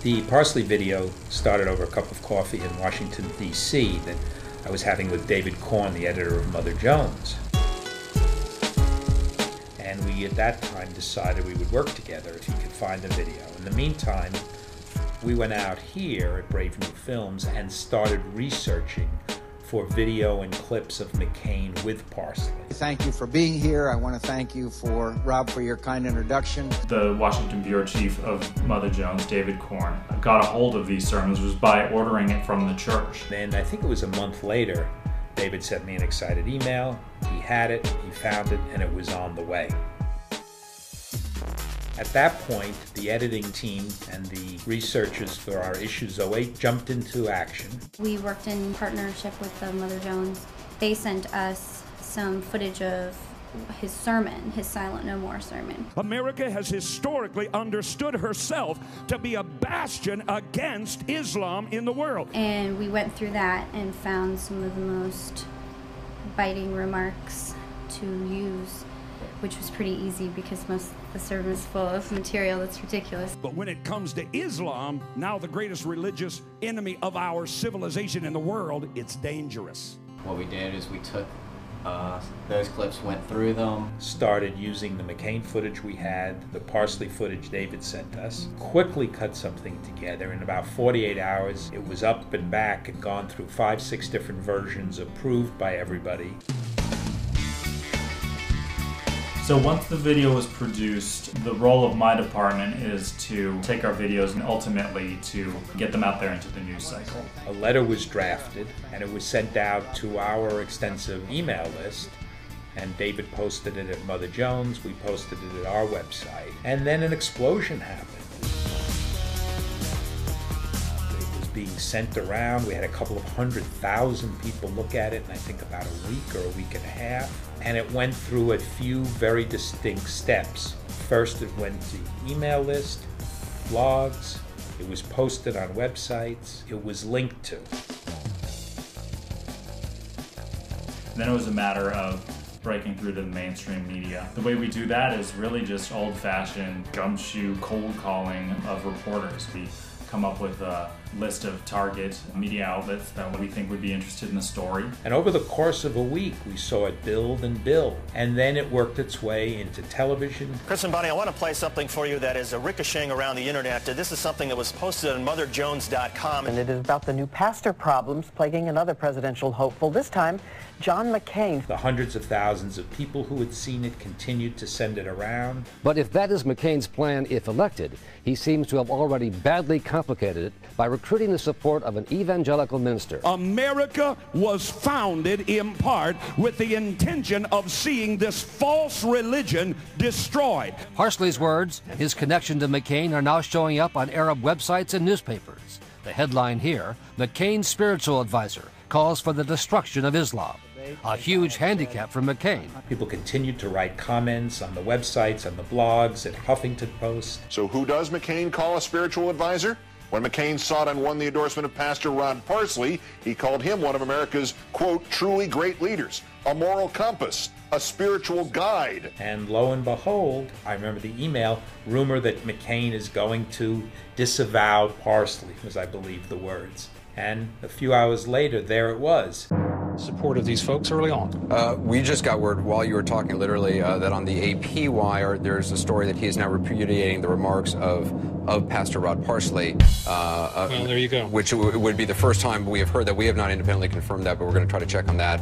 The Parsley video started over a cup of coffee in Washington, D.C. that I was having with David Korn, the editor of Mother Jones. And we, at that time, decided we would work together if he could find the video. In the meantime, we went out here at Brave New Films and started researching for video and clips of McCain with Parsley. Thank you for being here. I want to thank you Rob, for your kind introduction. The Washington bureau chief of Mother Jones, David Korn, got a hold of these sermons was by ordering it from the church. And I think it was a month later, David sent me an excited email. He had it, he found it, and it was on the way. At that point, the editing team and the researchers for our Issues 08 jumped into action. We worked in partnership with the Mother Jones. They sent us some footage of his sermon, his Silent No More sermon. America has historically understood herself to be a bastion against Islam in the world. And we went through that and found some of the most biting remarks to use, which was pretty easy because most of the sermon is full of material that's ridiculous. But when it comes to Islam, now the greatest religious enemy of our civilization in the world, it's dangerous. What we did is we took those clips, went through them. Started using the McCain footage we had, the Parsley footage David sent us, quickly cut something together. In about 48 hours, it was up and back and gone through 5-6 different versions approved by everybody. So once the video was produced, the role of my department is to take our videos and ultimately to get them out there into the news cycle. A letter was drafted and it was sent out to our extensive email list, and David posted it at Mother Jones, we posted it at our website, and then an explosion happened. It was being sent around. We had a couple of 100,000 people look at it in I think about a week or a week and a half. And it went through a few very distinct steps. First, it went to email list, blogs, it was posted on websites, it was linked to. Then it was a matter of breaking through to the mainstream media. The way we do that is really just old-fashioned gumshoe cold calling of reporters. We come up with a list of target media outlets that we think would be interested in the story. And over the course of a week, we saw it build and build. And then it worked its way into television. Chris and Bonnie, I want to play something for you that is ricocheting around the internet. This is something that was posted on motherjones.com. And it is about the new pastor problems plaguing another presidential hopeful, this time John McCain. The hundreds of thousands of people who had seen it continued to send it around. But if that is McCain's plan if elected, he seems to have already badly complicated it by recruiting the support of an evangelical minister. America was founded in part with the intention of seeing this false religion destroyed. Parsley's words and his connection to McCain are now showing up on Arab websites and newspapers. The headline here, McCain's spiritual advisor calls for the destruction of Islam. A huge handicap for McCain. People continued to write comments on the websites, on the blogs, at Huffington Post. So who does McCain call a spiritual advisor? When McCain sought and won the endorsement of Pastor Rod Parsley, he called him one of America's, quote, truly great leaders, a moral compass, a spiritual guide. And lo and behold, I remember the email, rumor that McCain is going to disavow Parsley, was I believe the words. And a few hours later, there it was. Support of these folks early on? We just got word while you were talking, literally, that on the AP wire, there's a story that he is now repudiating the remarks of Pastor Rod Parsley. Well, there you go. Which would be the first time we have heard that. We have not independently confirmed that, but we're going to try to check on that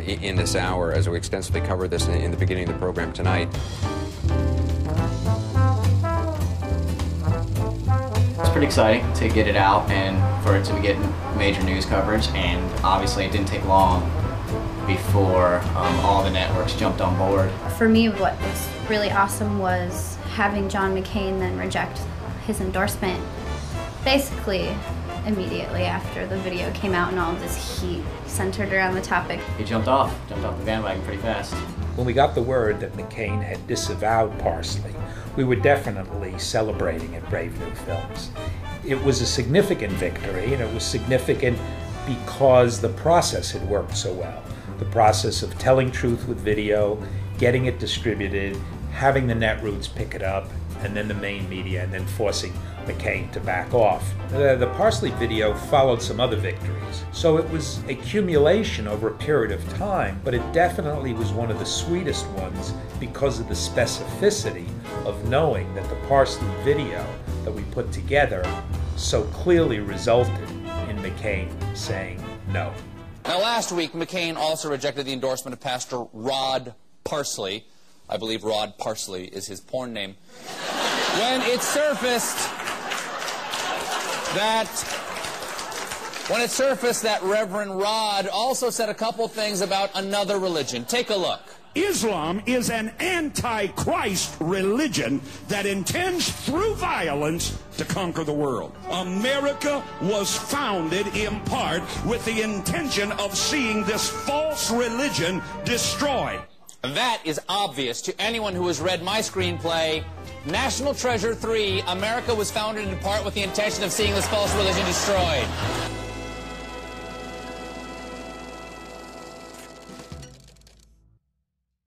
in this hour as we extensively cover this in the beginning of the program tonight. It's pretty exciting to get it out and for it to be getting major news coverage, and obviously it didn't take long before all the networks jumped on board. For me, what was really awesome was having John McCain then reject his endorsement basically immediately after the video came out and all of this heat centered around the topic. He jumped off the bandwagon pretty fast. When we got the word that McCain had disavowed Parsley, we were definitely celebrating at Brave New Films. It was a significant victory, and it was significant because the process had worked so well. The process of telling truth with video, getting it distributed, having the netroots pick it up, and then the main media, and then forcing McCain to back off. The Parsley video followed some other victories, so it was accumulation over a period of time, but it definitely was one of the sweetest ones because of the specificity of knowing that the Parsley video that we put together so clearly resulted in McCain saying no. Now, last week, McCain also rejected the endorsement of Pastor Rod Parsley. I believe Rod Parsley is his porn name. When it surfaced that Reverend Rod also said a couple things about another religion. Take a look. Islam is an anti-Christ religion that intends through violence to conquer the world. America was founded in part with the intention of seeing this false religion destroyed. That is obvious to anyone who has read my screenplay, National Treasure 3, America was founded in part with the intention of seeing this false religion destroyed.